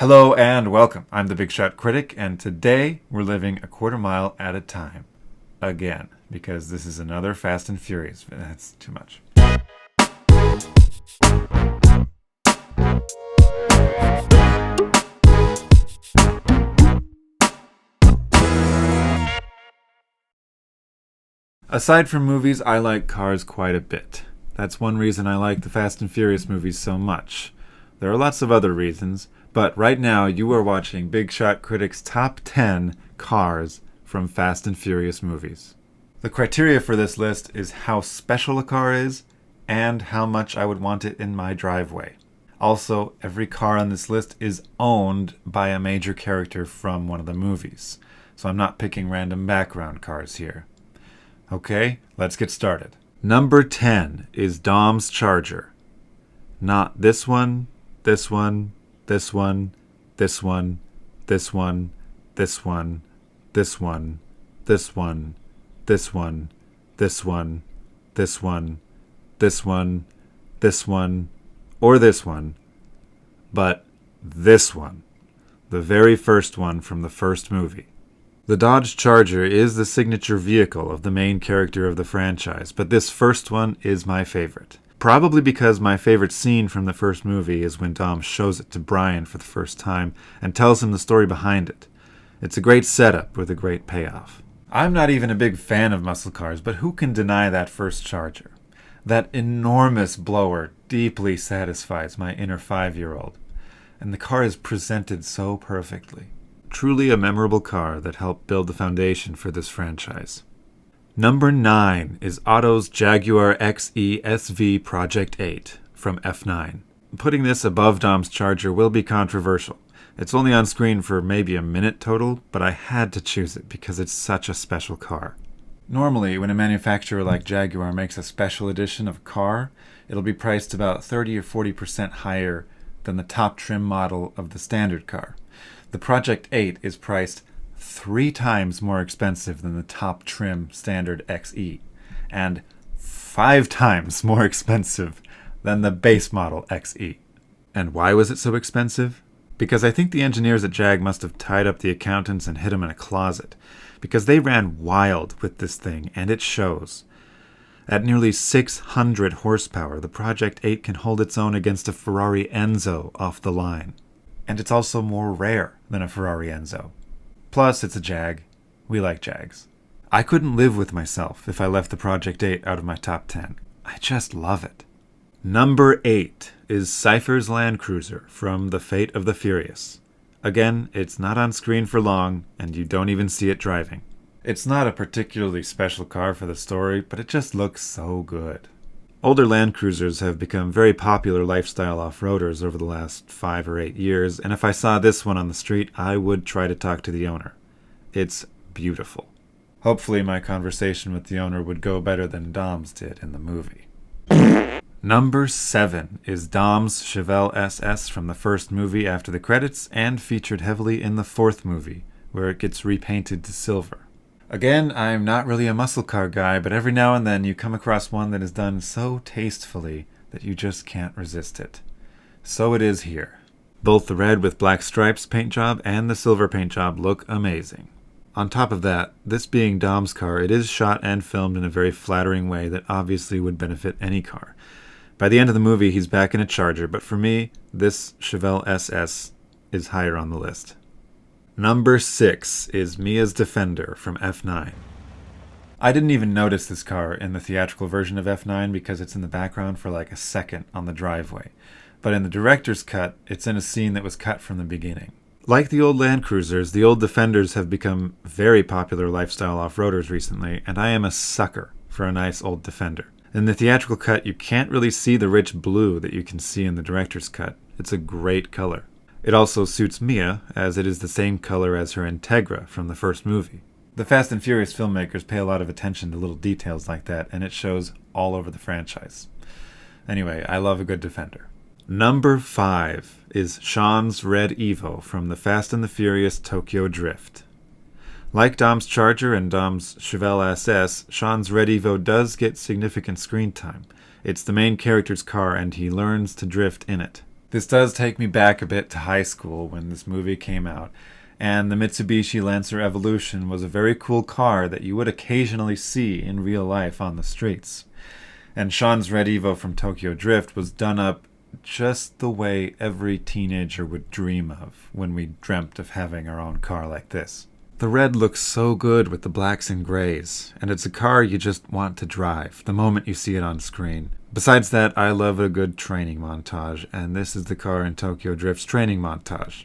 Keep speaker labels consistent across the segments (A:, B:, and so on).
A: Hello and welcome. I'm the Big Shot Critic, and today we're living a quarter mile at a time. Again, because this is another Fast and Furious. That's too much. Aside from movies, I like cars quite a bit. That's one reason I like the Fast and Furious movies so much. There are lots of other reasons, but right now you are watching Big Shot Critic's top 10 cars from Fast and Furious movies. The criteria for this list is how special a car is and how much I would want it in my driveway. Also, every car on this list is owned by a major character from one of the movies, so I'm not picking random background cars here. Okay, let's get started. Number 10 is Dom's Charger. Not this one, this one, this one, this one, this one, this one, this one, this one, this one, this one, this one, this one, this one, or this one, but this one, the very first one from the first movie. The Dodge Charger is the signature vehicle of the main character of the franchise, but this first one is my favorite. Probably because my favorite scene from the first movie is when Dom shows it to Brian for the first time and tells him the story behind it. It's a great setup with a great payoff. I'm not even a big fan of muscle cars, but who can deny that first Charger? That enormous blower deeply satisfies my inner 5-year-old, and the car is presented so perfectly. Truly a memorable car that helped build the foundation for this franchise. Number 9 is Otto's Jaguar XE SV Project 8 from F9. Putting this above Dom's Charger will be controversial. It's only on screen for maybe a minute total, but I had to choose it because it's such a special car. Normally, when a manufacturer like Jaguar makes a special edition of a car, it'll be priced about 30 or 40% higher than the top trim model of the standard car. The Project 8 is priced 3 times more expensive than the top trim standard XE, and 5 times more expensive than the base model XE. And why was it so expensive? Because I think the engineers at Jag must have tied up the accountants and hid them in a closet, because they ran wild with this thing, and it shows. At nearly 600 horsepower, the Project 8 can hold its own against a Ferrari Enzo off the line. And it's also more rare than a Ferrari Enzo. Plus, it's a Jag. We like Jags. I couldn't live with myself if I left the Project 8 out of my top 10. I just love it. Number 8 is Cypher's Land Cruiser from The Fate of the Furious. Again, it's not on screen for long, and you don't even see it driving. It's not a particularly special car for the story, but it just looks so good. Older Land Cruisers have become very popular lifestyle off-roaders over the last 5 or 8 years, and if I saw this one on the street, I would try to talk to the owner. It's beautiful. Hopefully my conversation with the owner would go better than Dom's did in the movie. Number 7 is Dom's Chevelle SS from the first movie after the credits and featured heavily in the fourth movie, where it gets repainted to silver. Again, I'm not really a muscle car guy, but every now and then you come across one that is done so tastefully that you just can't resist it. So it is here. Both the red with black stripes paint job and the silver paint job look amazing. On top of that, this being Dom's car, it is shot and filmed in a very flattering way that obviously would benefit any car. By the end of the movie, he's back in a Charger, but for me, this Chevelle SS is higher on the list. Number 6 is Mia's Defender from F9. I didn't even notice this car in the theatrical version of F9 because it's in the background for like a second on the driveway. But in the director's cut, it's in a scene that was cut from the beginning. Like the old Land Cruisers, the old Defenders have become very popular lifestyle off-roaders recently, and I am a sucker for a nice old Defender. In the theatrical cut, you can't really see the rich blue that you can see in the director's cut. It's a great color. It also suits Mia, as it is the same color as her Integra from the first movie. The Fast and Furious filmmakers pay a lot of attention to little details like that, and it shows all over the franchise. Anyway, I love a good Defender. Number 5 is Sean's Red Evo from the Fast and the Furious Tokyo Drift. Like Dom's Charger and Dom's Chevelle SS, Sean's Red Evo does get significant screen time. It's the main character's car, and he learns to drift in it. This does take me back a bit to high school when this movie came out, and the Mitsubishi Lancer Evolution was a very cool car that you would occasionally see in real life on the streets. And Sean's Red Evo from Tokyo Drift was done up just the way every teenager would dream of when we dreamt of having our own car like this. The red looks so good with the blacks and grays, and it's a car you just want to drive the moment you see it on screen. Besides that, I love a good training montage, and this is the car in Tokyo Drift's training montage.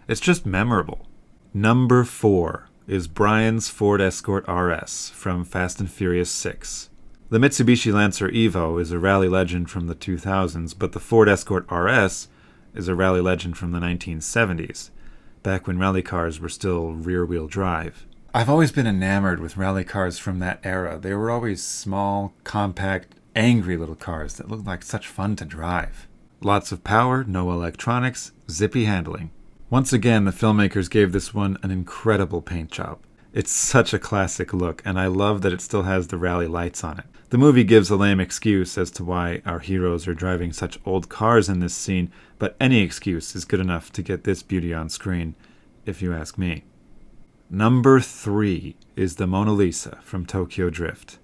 A: It's just memorable. Number 4 is Brian's Ford Escort RS from Fast and Furious 6. The Mitsubishi Lancer Evo is a rally legend from the 2000s, but the Ford Escort RS is a rally legend from the 1970s, back when rally cars were still rear-wheel drive. I've always been enamored with rally cars from that era. They were always small, compact, angry little cars that looked like such fun to drive. Lots of power, no electronics, zippy handling. Once again, the filmmakers gave this one an incredible paint job. It's such a classic look, and I love that it still has the rally lights on it. The movie gives a lame excuse as to why our heroes are driving such old cars in this scene, but any excuse is good enough to get this beauty on screen, if you ask me. Number 3 is the Mona Lisa from Tokyo Drift.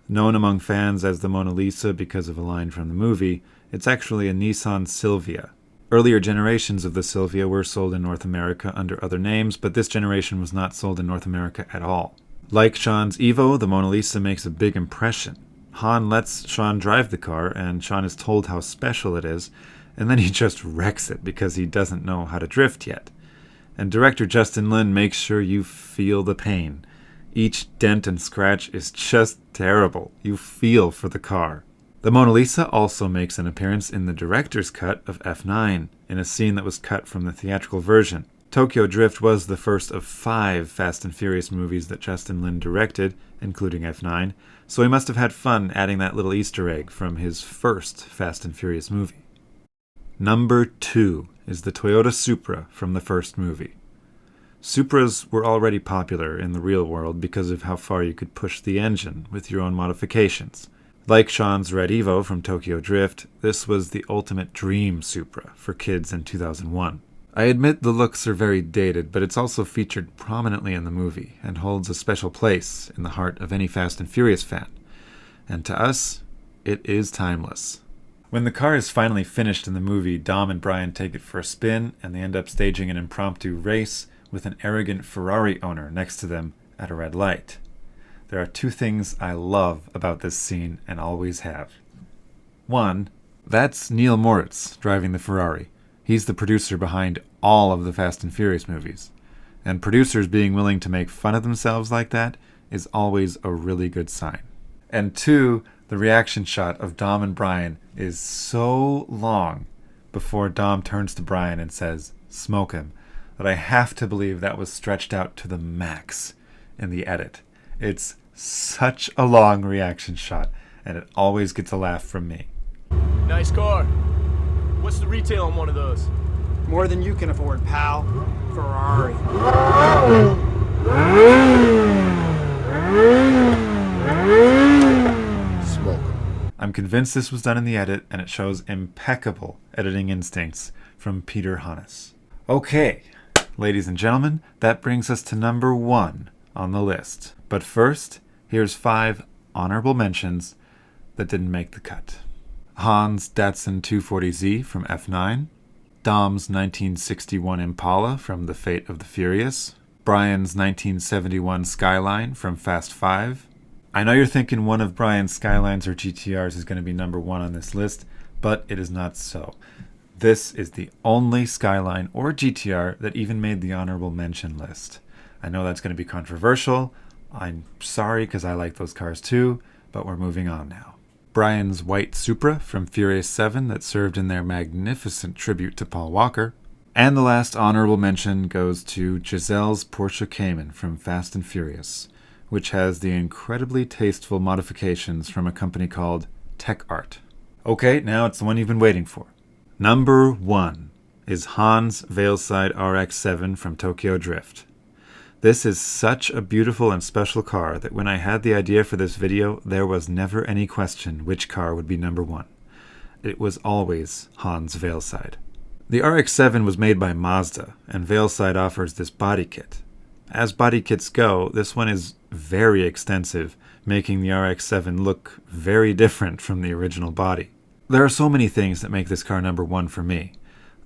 A: Known among fans as the Mona Lisa because of a line from the movie, it's actually a Nissan Silvia. Earlier generations of the Silvia were sold in North America under other names, but this generation was not sold in North America at all. Like Sean's Evo, the Mona Lisa makes a big impression. Han lets Sean drive the car, and Sean is told how special it is, and then he just wrecks it because he doesn't know how to drift yet. And director Justin Lin makes sure you feel the pain. Each dent and scratch is just terrible. You feel for the car. The Mona Lisa also makes an appearance in the director's cut of F9, in a scene that was cut from the theatrical version. Tokyo Drift was the first of 5 Fast and Furious movies that Justin Lin directed, including F9, so he must have had fun adding that little Easter egg from his first Fast and Furious movie. Number 2 is the Toyota Supra from the first movie. Supras were already popular in the real world because of how far you could push the engine with your own modifications. Like Sean's Red Evo from Tokyo Drift, this was the ultimate dream Supra for kids in 2001. I admit the looks are very dated, but it's also featured prominently in the movie and holds a special place in the heart of any Fast and Furious fan. And to us, it is timeless. When the car is finally finished in the movie, Dom and Brian take it for a spin, and they end up staging an impromptu race with an arrogant Ferrari owner next to them at a red light. There are 2 things I love about this scene and always have. 1, that's Neil Moritz driving the Ferrari. He's the producer behind all of the Fast and Furious movies. And producers being willing to make fun of themselves like that is always a really good sign. And 2, the reaction shot of Dom and Brian is so long before Dom turns to Brian and says, "Smoke him," that I have to believe that was stretched out to the max in the edit. It's such a long reaction shot, and it always gets a laugh from me.
B: Nice car. What's the retail on one of those?
C: More than you can afford, pal. Ferrari.
D: Smoke 'em.
A: I'm convinced this was done in the edit, and it shows impeccable editing instincts from Peter Hannes. Okay, ladies and gentlemen, that brings us to number 1 on the list. But first, here's 5 honorable mentions that didn't make the cut. Han's Datsun 240Z from F9, Dom's 1961 Impala from The Fate of the Furious, Brian's 1971 Skyline from Fast 5. I know you're thinking one of Brian's Skylines or GTRs is going to be number 1 on this list, but it is not so. This is the only Skyline or GTR that even made the honorable mention list. I know that's going to be controversial. I'm sorry because I like those cars too, but we're moving on now. Brian's white Supra from Furious 7 that served in their magnificent tribute to Paul Walker. And the last honorable mention goes to Giselle's Porsche Cayman from Fast and Furious, which has the incredibly tasteful modifications from a company called Tech Art. Okay, now it's the one you've been waiting for. Number 1 is Han's Veilside RX-7 from Tokyo Drift. This is such a beautiful and special car that when I had the idea for this video, there was never any question which car would be number 1. It was always Han's Veilside. The RX-7 was made by Mazda, and Veilside offers this body kit. As body kits go, this one is very extensive, making the RX-7 look very different from the original body. There are so many things that make this car number one for me.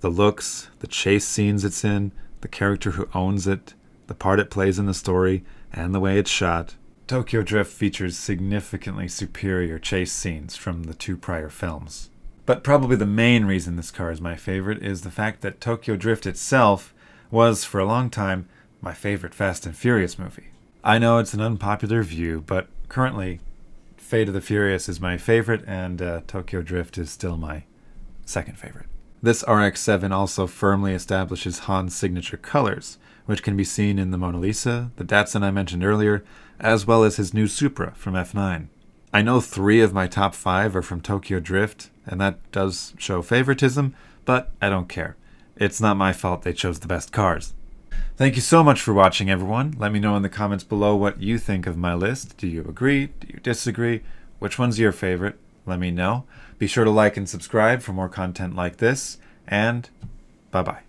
A: The looks, the chase scenes it's in, the character who owns it, the part it plays in the story, and the way it's shot. Tokyo Drift features significantly superior chase scenes from the 2 prior films. But probably the main reason this car is my favorite is the fact that Tokyo Drift itself was, for a long time, my favorite Fast and Furious movie. I know it's an unpopular view, but currently, Fate of the Furious is my favorite, and Tokyo Drift is still my second favorite. This RX-7 also firmly establishes Han's signature colors, which can be seen in the Mona Lisa, the Datsun I mentioned earlier, as well as his new Supra from F9. I know 3 of my top 5 are from Tokyo Drift, and that does show favoritism, but I don't care. It's not my fault they chose the best cars. Thank you so much for watching, everyone. Let me know in the comments below what you think of my list. Do you agree? Do you disagree? Which one's your favorite? Let me know. Be sure to like and subscribe for more content like this, and bye-bye.